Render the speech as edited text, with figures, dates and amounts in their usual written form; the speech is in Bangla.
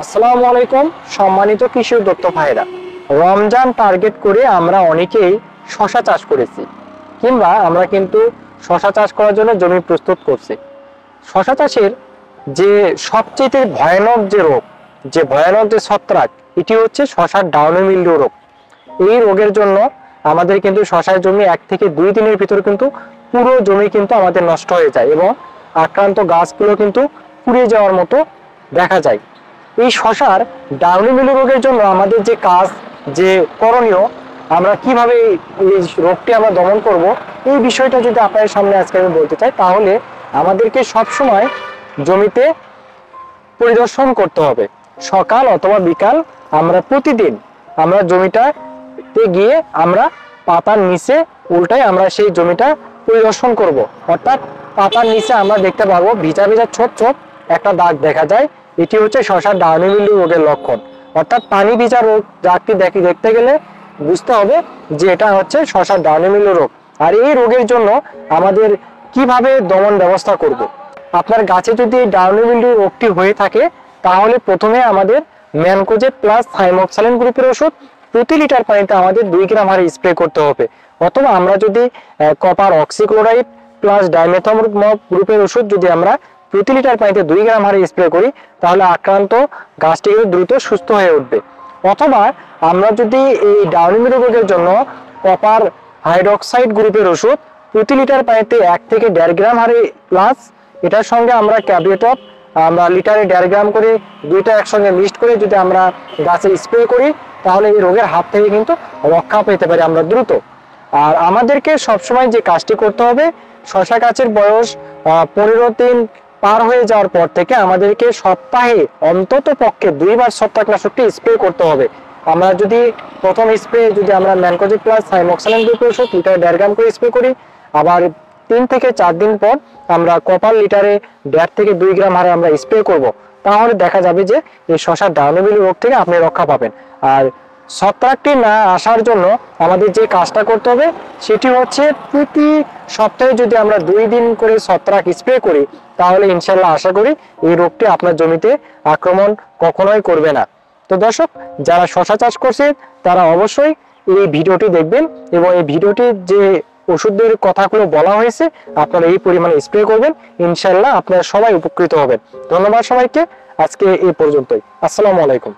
আসসালামু আলাইকুম সম্মানিত কৃষি উদ্যোক্তা ভাইরা। রমজান টার্গেট করে আমরা অনেকেই শশা চাষ করেছি, কিংবা আমরা কিন্তু শশা চাষ করার জন্য জমি প্রস্তুত করছি। শশা চাষের যে সবচেয়ে ভয়ানক যে রোগ, যে ভয়ানক যে ছত্রাক, এটি হচ্ছে শশার ডাউনি মিল্ডিউ রোগ। এই রোগের জন্য আমাদের কিন্তু শশার জমি 1 থেকে 2 দিনের ভিতর কিন্তু পুরো জমি কিন্তু আমাদের নষ্ট হয়ে যায় এবং আক্রান্ত গাছগুলো কিন্তু পুড়ে যাওয়ার মতো দেখা যায়। এই শশার ডাউনি মিল্ডিউ রোগের জন্য আমাদের যে কাজ, যে করণীয়, আমরা কিভাবে এই রোগটি আমরা দমন করব, এই বিষয়টা যদি আপনাদের সামনে আজকে আমি বলতে চাই, তাহলে আমাদেরকে সবসময় জমিতে পরিদর্শন করতে হবে। সকাল অথবা বিকাল আমরা প্রতিদিন আমরা জমিটাতে গিয়ে আমরা পাতার নিচে উল্টায় আমরা সেই জমিটা পরিদর্শন করব। অর্থাৎ পাতার নিচে আমরা দেখতে পারবো ভিজা ভিজা ছোট ছোট একটা দাগ দেখা যায়। এটি হচ্ছে শশার ডাউনি মিল্ডিউ রোগের লক্ষণ। অর্থাৎ পানি ভিজা রোগ দাগটি দেখতে গেলে বুঝতে হবে যে এটা হচ্ছে শশার ডাউনি মিল্ডিউ রোগ। আর এই রোগের জন্য আমাদের কিভাবে দমন ব্যবস্থা করব। আপনার গাছে যদি ডাউনি মিল্ডিউ রোগটি হয়ে থাকে, তাহলে প্রথমে আমাদের ম্যানকোজেব প্লাস থাইমোক্সালিন গ্রুপের ওষুধ প্রতি লিটার পানিতে আমাদের 2 গ্রাম হারে স্প্রে করতে হবে। অথবা আমরা যদি কপার অক্সিক্লোরাইড প্লাস ডাইমেথমব গ্রুপের ওষুধ যদি আমরা প্রতি লিটার পানিতে 2 গ্রাম হারে স্প্রে করি, তাহলে আক্রান্ত গাছটি কিন্তু দ্রুত সুস্থ হয়ে উঠবে। অথবা আমরা যদি এই ডাউনি মিল্ডিউ রোগের জন্য কপার হাইড্রক্সাইড গ্রুপের ওষুধ প্রতি লিটার পানিতে 1 থেকে 1.5 গ্রাম হারে প্লাস এটার সঙ্গে আমরা ক্যাবিয়েটপ আমরা লিটারে 1.5 গ্রাম করে দুইটা একসঙ্গে মিক্সড করে যদি আমরা গাছে স্প্রে করি, তাহলে এই রোগের হাত থেকে কিন্তু রক্ষা পেতে পারি আমরা দ্রুত। আর আমাদেরকে সবসময় যে কাজটি করতে হবে, শশা গাছের বয়স 15 দিন পার হয়ে যাওয়ার পর থেকে আমাদেরকে সপ্তাহে অন্তত পক্ষে 2 বার ছত্রাকনাশকটি স্প্রে করতে হবে। আমরা যদি প্রথম স্প্রে যদি আমরা ম্যানকোজেব প্লাস থাইমোক্সালিন গ্রুপের ওষুধ লিটারে 1.5 গ্রাম করে স্প্রে করি, আবার 3 থেকে 4 দিন পর আমরা কপার লিটারে 1.5 থেকে 2 গ্রাম হারে আমরা স্প্রে করব, তাহলে দেখা যাবে যে এই শশার ডাউনি মিল্ডিউ রোগ থেকে আপনি রক্ষা পাবেন। আর ছত্রাকটি না আসার জন্য আমাদের যে কাজটা করতে হবে সেটি হচ্ছে প্রতি সপ্তাহে যদি আমরা 2 দিন করে ছত্রাক স্প্রে করি, তাহলে ইনশাল্লাহ আশা করি এই রোগটি আপনার জমিতে আক্রমণ কখনোই করবে না। তো দর্শক, যারা শশা চাষ করছে তারা অবশ্যই এই ভিডিওটি দেখবেন এবং এই ভিডিওটির যে ওষুধের কথাগুলো বলা হয়েছে আপনারা এই পরিমাণে স্প্রে করবেন, ইনশাল্লাহ আপনারা সবাই উপকৃত হবেন। ধন্যবাদ সবাইকে। আজকে এই পর্যন্তই। আসসালামু আলাইকুম।